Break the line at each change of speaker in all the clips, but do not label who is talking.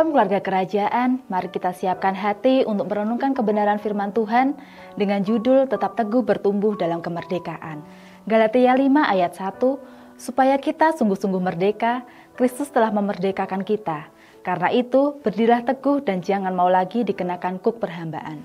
Shalom keluarga kerajaan, mari kita siapkan hati untuk merenungkan kebenaran firman Tuhan dengan judul Tetap Teguh Bertumbuh dalam Kemerdekaan. Galatia 5 ayat 1, supaya kita sungguh-sungguh merdeka, Kristus telah memerdekakan kita. Karena itu, berdirilah teguh dan jangan mau lagi dikenakan kuk perhambaan.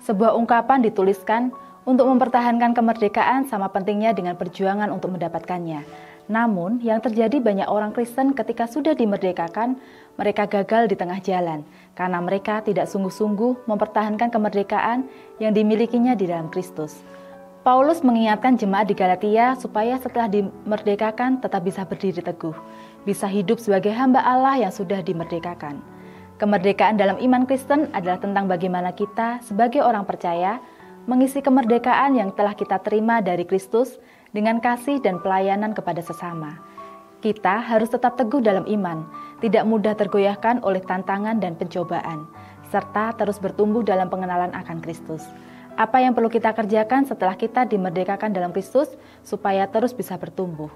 Sebuah ungkapan dituliskan untuk mempertahankan kemerdekaan sama pentingnya dengan perjuangan untuk mendapatkannya. Namun, yang terjadi banyak orang Kristen ketika sudah dimerdekakan, mereka gagal di tengah jalan karena mereka tidak sungguh-sungguh mempertahankan kemerdekaan yang dimilikinya di dalam Kristus. Paulus mengingatkan jemaat di Galatia supaya setelah dimerdekakan tetap bisa berdiri teguh, bisa hidup sebagai hamba Allah yang sudah dimerdekakan. Kemerdekaan dalam iman Kristen adalah tentang bagaimana kita sebagai orang percaya mengisi kemerdekaan yang telah kita terima dari Kristus dengan kasih dan pelayanan kepada sesama. Kita harus tetap teguh dalam iman, tidak mudah tergoyahkan oleh tantangan dan pencobaan, serta terus bertumbuh dalam pengenalan akan Kristus. Apa yang perlu kita kerjakan setelah kita dimerdekakan dalam Kristus supaya terus bisa bertumbuh?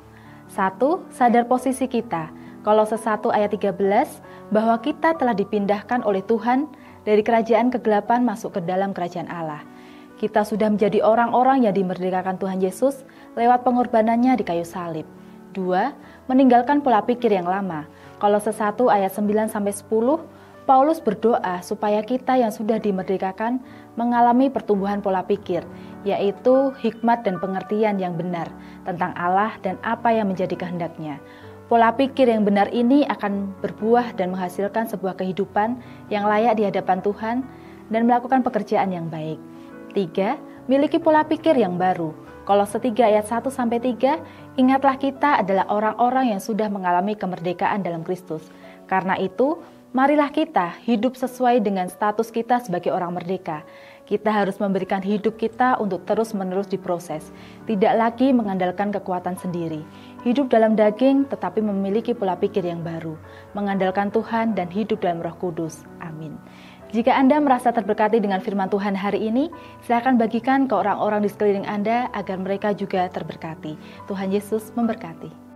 1. Sadar posisi kita. Kolose 1 ayat 13, bahwa kita telah dipindahkan oleh Tuhan dari kerajaan kegelapan masuk ke dalam kerajaan Allah. Kita sudah menjadi orang-orang yang dimerdekakan Tuhan Yesus lewat pengorbanannya di kayu salib. 2. Meninggalkan pola pikir yang lama. Kolose 1 ayat 9-10, Paulus berdoa supaya kita yang sudah dimerdekakan mengalami pertumbuhan pola pikir, yaitu hikmat dan pengertian yang benar tentang Allah dan apa yang menjadi kehendak-Nya. Pola pikir yang benar ini akan berbuah dan menghasilkan sebuah kehidupan yang layak di hadapan Tuhan dan melakukan pekerjaan yang baik. 3. Miliki pola pikir yang baru. Kolose 3 ayat 1-3, ingatlah kita adalah orang-orang yang sudah mengalami kemerdekaan dalam Kristus. Karena itu, marilah kita hidup sesuai dengan status kita sebagai orang merdeka. Kita harus memberikan hidup kita untuk terus-menerus diproses, tidak lagi mengandalkan kekuatan sendiri. Hidup dalam daging tetapi memiliki pola pikir yang baru, mengandalkan Tuhan dan hidup dalam Roh Kudus. Amin. Jika Anda merasa terberkati dengan firman Tuhan hari ini, silakan bagikan ke orang-orang di sekeliling Anda agar mereka juga terberkati. Tuhan Yesus memberkati.